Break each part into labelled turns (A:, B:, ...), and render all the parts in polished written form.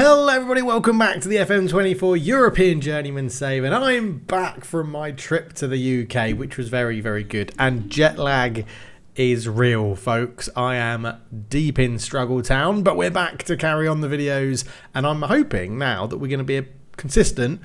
A: Hello everybody, welcome back to the FM24 European Journeyman Save, and I'm back from my trip to the UK, which was very, very good, and jet lag is real, folks. I am deep in struggle town, but we're back to carry on the videos, and I'm hoping now that we're going to be consistent.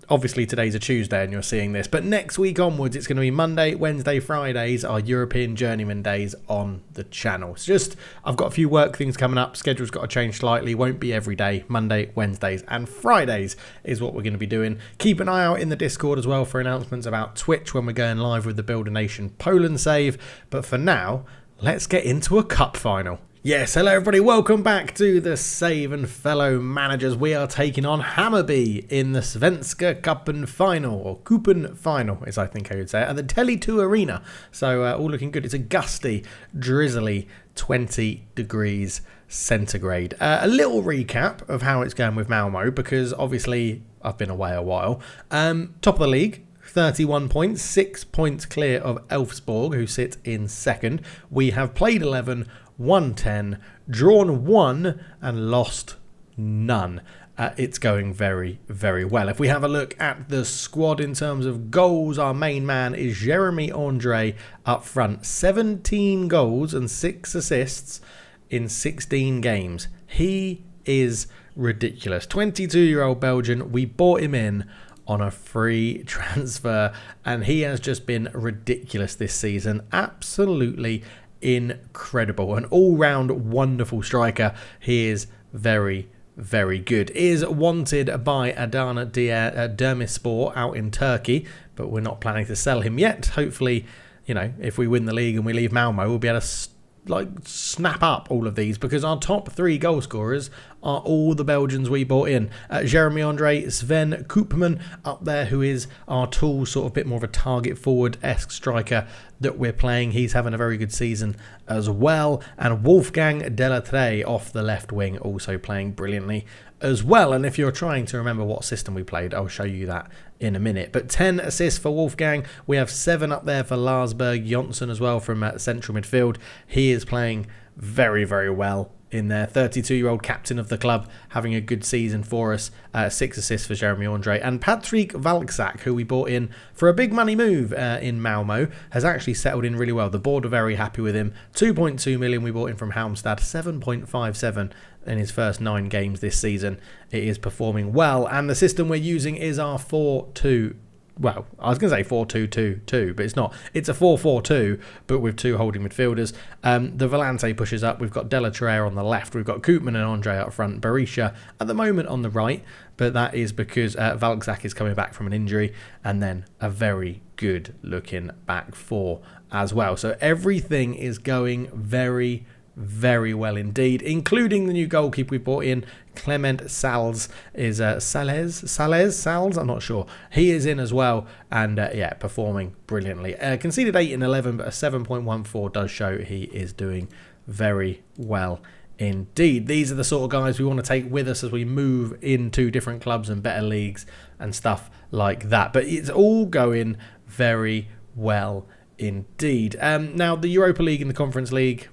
A: Obviously today's a Tuesday and you're seeing this, but next week onwards it's going to be Monday, Wednesday, Fridays are European Journeyman days on the channel. It's just, I've got a few work things coming up, schedule's got to change slightly, won't be every day. Monday, Wednesdays and Fridays is what we're going to be doing. Keep an eye out in the Discord as well for announcements about Twitch when we're going live with the Builder Nation Poland save, but for now, let's get into a cup final. Yes, hello everybody, welcome back to the Save, and fellow managers, we are taking on Hammarby in the Svenska Cupen final, or Cupen final, as I think I would say, at the Tele2 Arena. So all looking good. It's a gusty, drizzly 20 degrees centigrade. A little recap of how it's going with Malmo, because obviously I've been away a while. Top of the league. 31 points, 6 points clear of Elfsborg, who sit in second. We have played 11, won 10, drawn 1 and lost none. It's going very, very well. If we have a look at the squad in terms of goals, our main man is Jeremy Andre up front. 17 goals and 6 assists in 16 games. He is ridiculous. 22-year-old Belgian. We bought him in on a free transfer, and he has just been ridiculous this season. Absolutely incredible. An all-round wonderful striker. He is very, very good. Is wanted by Adana Demirspor out in Turkey, but we're not planning to sell him yet. Hopefully, you know, if we win the league and we leave Malmo, we'll be able to snap up all of these, because our top 3 goal scorers are all the Belgians we bought in. Jeremy Andre, Sven Koopman up there, who is our tall, sort of bit more of a target forward-esque striker that we're playing. He's having a very good season as well. And Wolfgang Delatrey off the left wing, also playing brilliantly as well. And if you're trying to remember what system we played, I'll show you that in a minute. But 10 assists for Wolfgang. We have 7 up there for Larsberg Jonsson as well from central midfield. He is playing very, very well in there. 32-year-old captain of the club, having a good season for us. 6 assists for Jeremy Andre. And Patrick Valksack, who we bought in for a big money move in Malmo, has actually settled in really well. The board are very happy with him. 2.2 million we bought in from Halmstad. 7.57 in his first 9 games this season. It is performing well, and the system we're using is our 4-2. Well, I was going to say 4-2-2-2, but it's not. It's a 4-4-2, but with 2 holding midfielders. The Volante pushes up. We've got Delatrey on the left. We've got Koopman and Andre up front. Berisha at the moment on the right, but that is because Valksack is coming back from an injury, and then a very good looking back 4 as well. So everything is going very, very well indeed, including the new goalkeeper we bought in. Clement Sals is Sals, I'm not sure. He is in as well, and yeah, performing brilliantly. Conceded 8 in 11, but a 7.14 does show he is doing very well indeed. These are the sort of guys we want to take with us as we move into different clubs and better leagues and stuff like that. But it's all going very well indeed. Now, the Europa League and the Conference League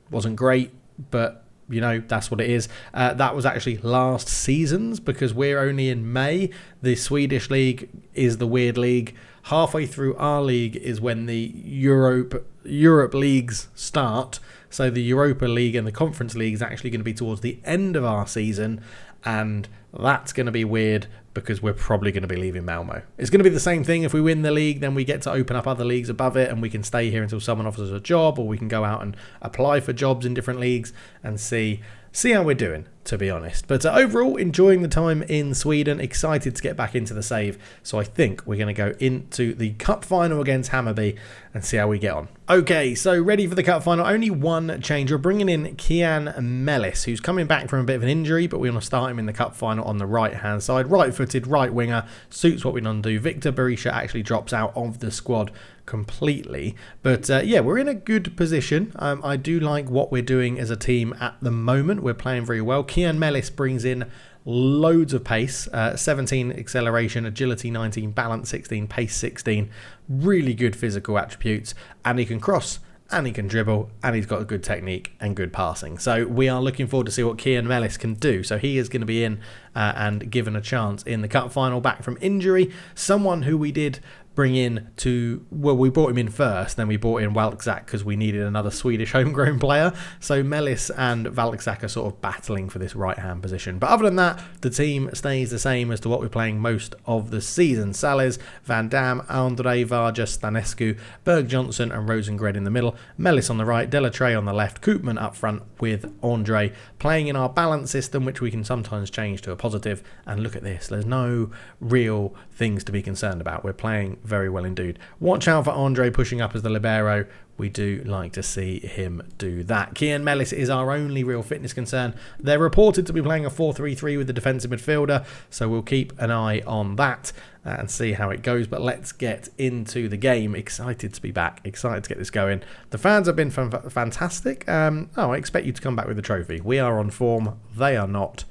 A: wasn't great, but you know, that's what it is. That was actually last season's, because we're only in May. The Swedish league is the weird league. Halfway through our league is when the Europe leagues start. So the Europa League and the Conference League is actually going to be towards the end of our season, and that's going to be weird because we're probably going to be leaving Malmo. It's going to be the same thing. If we win the league, then we get to open up other leagues above it, and we can stay here until someone offers us a job, or we can go out and apply for jobs in different leagues and see how we're doing, to be honest. But overall, enjoying the time in Sweden, excited to get back into the save. So I think we're going to go into the cup final against Hammarby and see how we get on. Okay, so ready for the cup final. Only one change. We're bringing in Kian Mellis, who's coming back from a bit of an injury, but we want to start him in the cup final on the right-hand side. Right-footed, right winger, suits what we want to do. Victor Berisha actually drops out of the squad completely, but yeah, we're in a good position. I do like what we're doing as a team at the moment. We're playing very well. Kian Mellis brings in loads of pace, 17 acceleration, agility 19, balance 16, pace 16, really good physical attributes, and he can cross and he can dribble, and he's got a good technique and good passing. So we are looking forward to see what Kian Mellis can do. So he is going to be in and given a chance in the cup final, back from injury. Someone who we did bring in we brought him in first, then we brought in Walczak because we needed another Swedish homegrown player. So Mellis and Walczak are sort of battling for this right-hand position. But other than that, the team stays the same as to what we're playing most of the season. Sales, Van Dam, Andre, Vargas, Stanescu, Berg Johnson and Rosengren in the middle. Mellis on the right, Delatrey on the left, Koopman up front with Andre, playing in our balance system, which we can sometimes change to a positive. And look at this, there's no real things to be concerned about. We're playing very well indeed. Watch out for Andre pushing up as the libero. We do like to see him do that. Kian Mellis is our only real fitness concern. They're reported to be playing a 4-3-3 with the defensive midfielder, so we'll keep an eye on that and see how it goes. But let's get into the game. Excited to be back. Excited to get this going. The fans have been fantastic. I expect you to come back with a trophy. We are on form. They are not.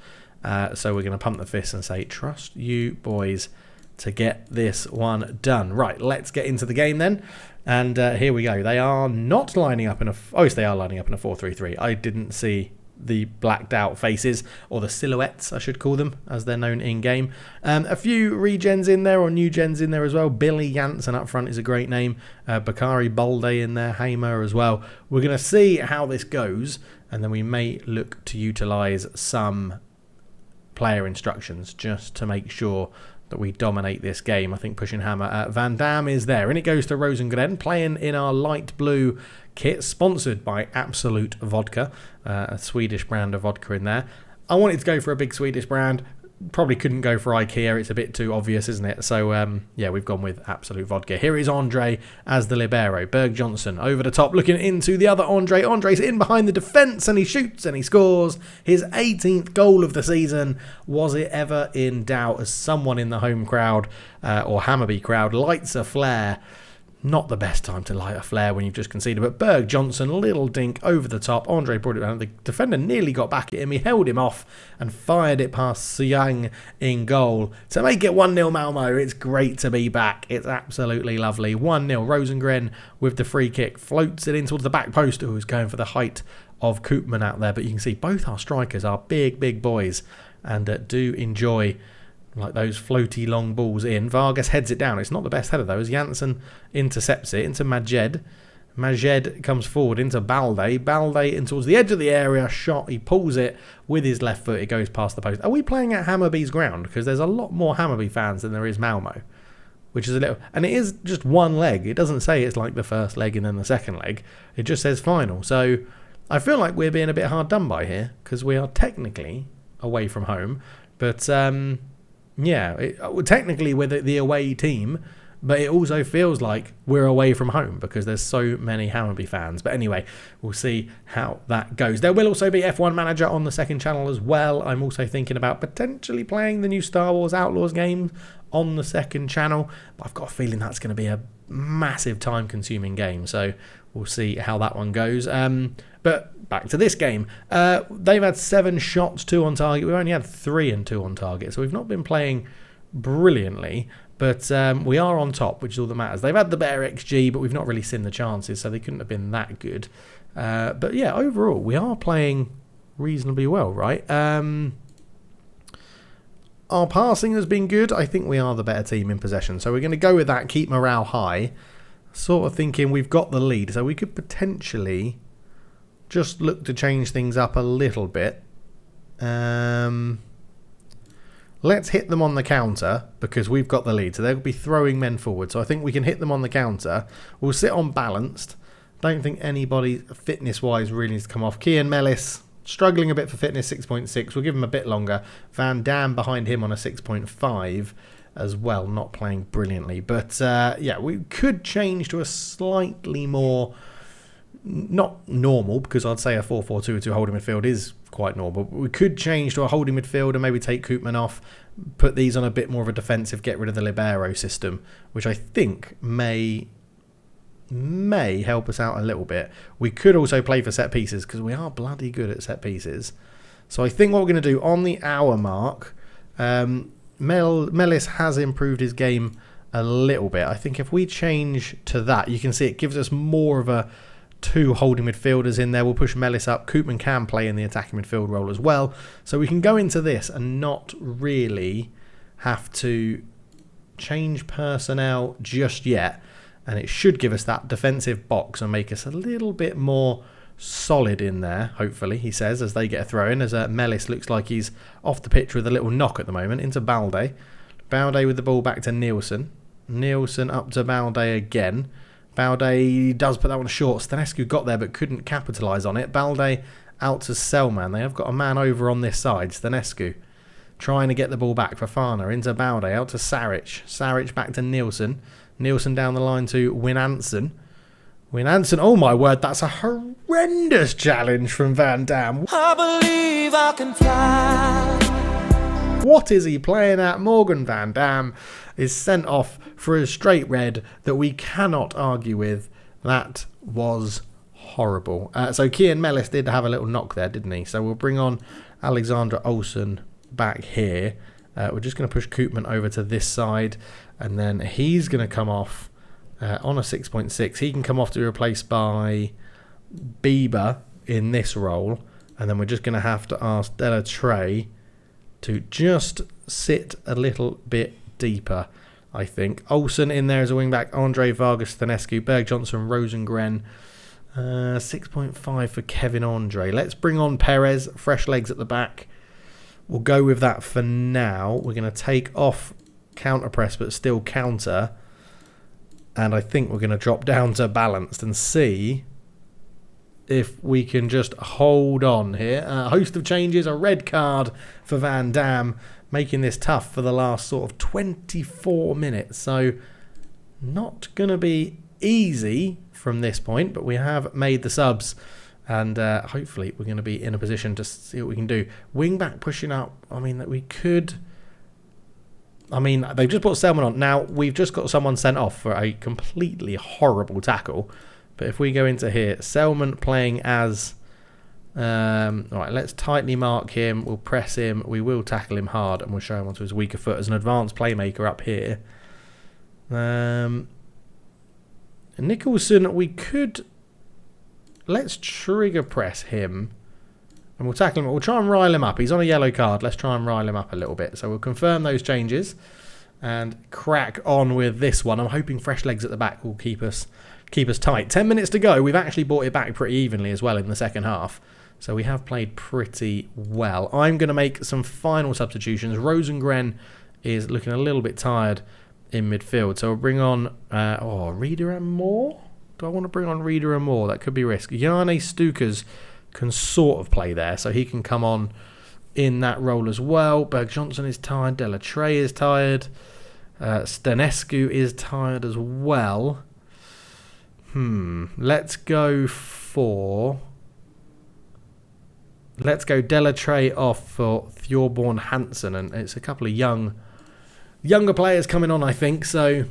A: So we're going to pump the fist and say, trust you boys to get this one done. Right, let's get into the game then. And here we go. They are not lining up in a... Oh, yes, they are lining up in a 4-3-3. I didn't see the blacked out faces, or the silhouettes, I should call them, as they're known in-game. A few regens in there, or new gens in there as well. Billy Janssen up front is a great name. Bakari Balde in there, Hamer as well. We're going to see how this goes, and then we may look to utilise some player instructions just to make sure that we dominate this game. I think pushing hammer. Van Dam is there, and it goes to Rosengren, playing in our light blue kit, sponsored by Absolute Vodka, a Swedish brand of vodka in there. I wanted to go for a big Swedish brand. Probably couldn't go for IKEA, it's a bit too obvious, isn't it? So yeah, we've gone with Absolute Vodka. Here is Andre as the libero. Berg Johnson over the top, looking into the other Andre. Andre's in behind the defence, and he shoots and he scores his 18th goal of the season. Was it ever in doubt, as someone in the home crowd or Hammarby crowd lights a flare? Not the best time to light a flare when you've just conceded, but Berg Johnson, little dink over the top. Andre brought it down. The defender nearly got back at him. He held him off and fired it past Suyang in goal to make it 1-0 Malmo. It's great to be back. It's absolutely lovely. 1-0. Rosengren with the free kick floats it in towards the back post. Who's going for the height of Koopman out there, but you can see both our strikers are big boys and do enjoy like those floaty long balls in. Vargas heads it down. It's not the best header though, as Janssen intercepts it into Majed. Majed comes forward into Balde. Balde in towards the edge of the area. Shot. He pulls it with his left foot. It goes past the post. Are we playing at Hammarby's ground? Because there's a lot more Hammarby fans than there is Malmo. Which is a little... And it is just one leg. It doesn't say it's like the first leg and then the second leg. It just says final. So I feel like we're being a bit hard done by here. Because we are technically away from home. But... yeah, technically we're the away team, but it also feels like we're away from home because there's so many Hammarby fans. But anyway, we'll see how that goes. There will also be F1 Manager on the second channel as well. I'm also thinking about potentially playing the new Star Wars Outlaws game on the second channel, but I've got a feeling that's going to be a massive time-consuming game, so we'll see how that one goes. But back to this game. They've had 7 shots, 2 on target. We've only had 3 and 2 on target, so we've not been playing brilliantly, but we are on top, which is all that matters. They've had the better XG, but we've not really seen the chances, so they couldn't have been that good. But yeah, overall, we are playing reasonably well, right? Our passing has been good. I think we are the better team in possession, so we're going to go with that, keep morale high. Sort of thinking we've got the lead, so we could potentially just look to change things up a little bit. Let's hit them on the counter because we've got the lead, so they'll be throwing men forward. So I think we can hit them on the counter. We'll sit on balanced. Don't think anybody fitness-wise really needs to come off. Kian Mellis struggling a bit for fitness, 6.6. We'll give him a bit longer. Van Dam behind him on a 6.5 as well, not playing brilliantly. But yeah, we could change to a slightly more, not normal, because I'd say a 4-4-2 with 2 holding midfield is quite normal. But we could change to a holding midfield and maybe take Koopman off, put these on a bit more of a defensive, get rid of the libero system, which I think may help us out a little bit. We could also play for set pieces because we are bloody good at set pieces. So I think what we're going to do on the hour mark, Mellis has improved his game a little bit. I think if we change to that, you can see it gives us more of a 2 holding midfielders in there. We'll push Mellis up. Koopman can play in the attacking midfield role as well. So we can go into this and not really have to change personnel just yet. And it should give us that defensive box and make us a little bit more solid in there, hopefully, he says, as they get a throw in. As Mellis looks like he's off the pitch with a little knock at the moment into Balde. Balde with the ball back to Nielsen. Nielsen up to Balde again. Balde does put that one short. Stanescu got there but couldn't capitalise on it. Balde out to Selman. They have got a man over on this side. Stanescu trying to get the ball back. Fofana into Balde. Out to Saric. Saric back to Nielsen. Nielsen down the line to Winansen. Winansen. Oh my word, that's a horrendous challenge from Van Dam.
B: I believe I can fly.
A: What is he playing at? Morgan Van Dam is sent off for a straight red that we cannot argue with. That was horrible. So Kian Mellis did have a little knock there, didn't he? So we'll bring on Alexandra Olsen back here. We're just going to push Koopman over to this side. And then he's going to come off on a 6.6. He can come off to be replaced by Bieber in this role. And then we're just going to have to ask Della Trey to just sit a little bit deeper, I think. Olsen in there as a wing-back. Andre Vargas, Stanescu, Berg Johnson, Rosengren. 6.5 for Kevin Andre. Let's bring on Perez. Fresh legs at the back. We'll go with that for now. We're going to take off counter press, but still counter. And I think we're going to drop down to balanced and see if we can just hold on here. A host of changes, a red card for Van Dam, making this tough for the last sort of 24 minutes. So not going to be easy from this point, but we have made the subs. And hopefully we're going to be in a position to see what we can do. Wing back pushing up. I mean, that we could... I mean, they've just put Selman on. Now, we've just got someone sent off for a completely horrible tackle. But if we go into here, Selman playing as... all right, let's tightly mark him. We'll press him. We will tackle him hard. And we'll show him onto his weaker foot as an advanced playmaker up here. Nicholson, we could... Let's trigger press him. And we'll tackle him. We'll try and rile him up. He's on a yellow card. Let's try and rile him up a little bit. So we'll confirm those changes. And crack on with this one. I'm hoping fresh legs at the back will keep us tight. 10 minutes to go. We've actually brought it back pretty evenly as well in the second half. So we have played pretty well. I'm going to make some final substitutions. Rosengren is looking a little bit tired in midfield. So we'll bring on... Reader and Moore? Do I want to bring on Reader and Moore? That could be risk. Jane Stukers can sort of play there, so he can come on in that role as well. Berg Johnson is tired. Della Trey is tired. Stanescu is tired as well. Let's go Della Trey off for Thorborn Hansen, and it's a couple of younger players coming on, I think. So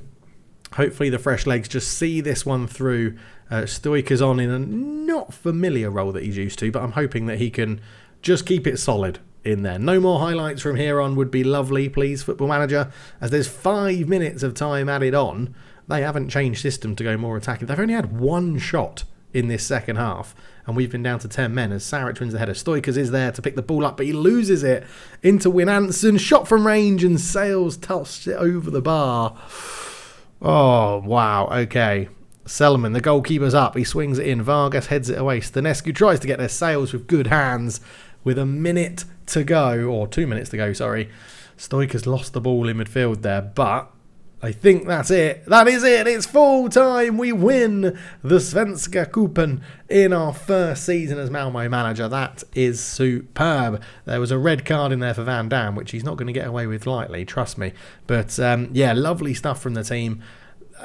A: hopefully the fresh legs just see this one through. Stoiker's on in a not familiar role that he's used to, but I'm hoping that he can just keep it solid in there. No more highlights from here on would be lovely, please, Football Manager, as there's 5 minutes of time added on. They haven't changed system to go more attacking. They've only had one shot in this second half, and we've been down to 10 men as Saric wins the header. Stoikers is there to pick the ball up, but he loses it into Winansen. Shot from range, and Sales tossed it over the bar. Oh, wow. Okay. Selman, the goalkeeper's up. He swings it in. Vargas heads it away. Stanescu tries to get their Sales with good hands with a minute to go, or 2 minutes to go, sorry. Stoikers lost the ball in midfield there, but I think that's it. That is it. It's full time. We win the Svenska Cupen in our first season as Malmo manager. That is superb. There was a red card in there for Van Dam, which he's not going to get away with lightly, trust me. But yeah, lovely stuff from the team.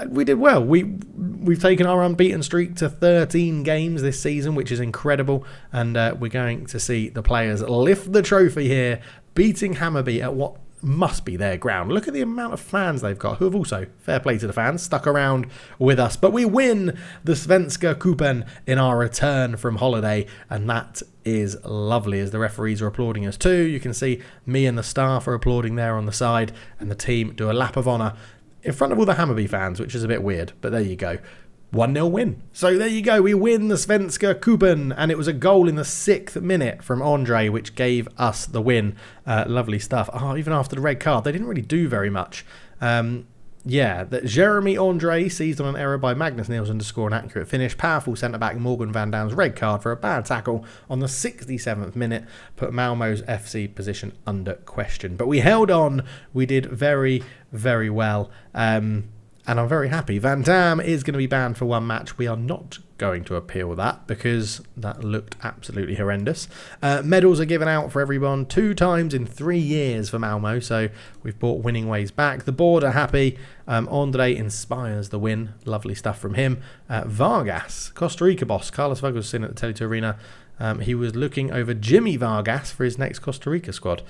A: We did well. We've taken our unbeaten streak to 13 games this season, which is incredible. And we're going to see the players lift the trophy here, beating Hammarby at what must be their ground. Look at the amount of fans they've got, who have also, fair play to the fans, stuck around with us. But we win the Svenska Cupen in our return from holiday, and that is lovely as the referees are applauding us too. You can see me and the staff are applauding there on the side, and the team do a lap of honour in front of all the Hammarby fans, which is a bit weird, but there you go. 1-0 win. So there you go. We win the Svenska Cupen, and it was a goal in the 6th minute from Andre, which gave us the win. Lovely stuff. Oh, even after the red card, they didn't really do very much. That Jeremy Andre seized on an error by Magnus Nielsen to score an accurate finish. Powerful centre-back Morgan Van Dam's red card for a bad tackle on the 67th minute put Malmo's FC position under question. But we held on. We did very, very well. And I'm very happy. Van Dam is going to be banned for 1 match. We are not going to appeal that because that looked absolutely horrendous. Medals are given out for everyone 2 times in 3 years for Malmo, so we've brought winning ways back. The board are happy. Andre inspires the win. Lovely stuff from him. Vargas, Costa Rica boss. Carlos Vargas was seen at the Tele2 Arena. He was looking over Jimmy Vargas for his next Costa Rica squad.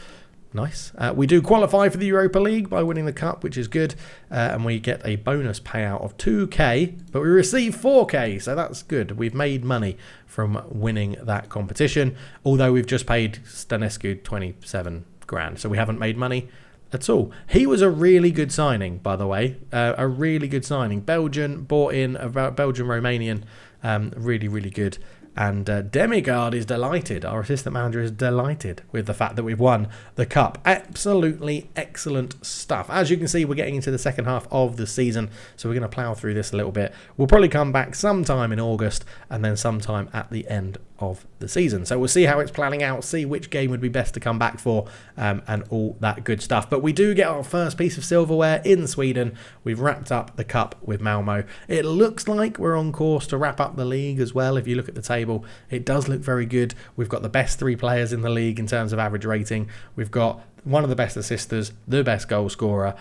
A: Nice. We do qualify for the Europa League by winning the cup, which is good, and we get a bonus payout of 2k, but we receive 4k, so that's good. We've made money from winning that competition, although we've just paid Stanescu 27 grand, so we haven't made money at all. He was a really good signing, by the way, a really good signing. Belgian, bought in, Belgian-Romanian, really, really good. And Demigard is delighted. Our assistant manager is delighted with the fact that we've won the cup. Absolutely excellent stuff. As you can see, we're getting into the second half of the season, so we're going to plough through this a little bit. We'll probably come back sometime in August and then sometime at the end of the season. So we'll see how it's planning out, see which game would be best to come back for, and all that good stuff. But we do get our first piece of silverware in Sweden. We've wrapped up the cup with Malmo. It looks like we're on course to wrap up the league as well. If you look at the table, it does look very good. We've got the best 3 players in the league in terms of average rating. We've got one of the best assisters, the best goal scorer,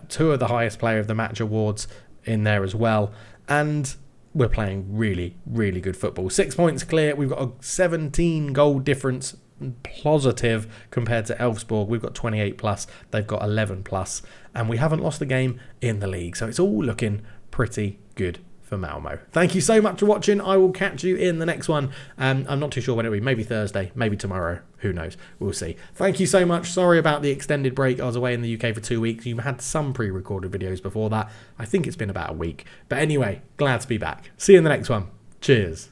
A: 2 of the highest player of the match awards in there as well. And we're playing really, really good football. 6 points clear. We've got a 17 goal difference positive compared to Elfsborg. We've got 28 plus. They've got 11 plus. And we haven't lost a game in the league. So it's all looking pretty good for Malmo. Thank you so much for watching. I will catch you in the next one. I'm not too sure when it'll be. Maybe Thursday, maybe tomorrow. Who knows? We'll see. Thank you so much. Sorry about the extended break. I was away in the UK for 2 weeks. You had some pre-recorded videos before that. I think it's been about a week. But anyway, glad to be back. See you in the next one. Cheers.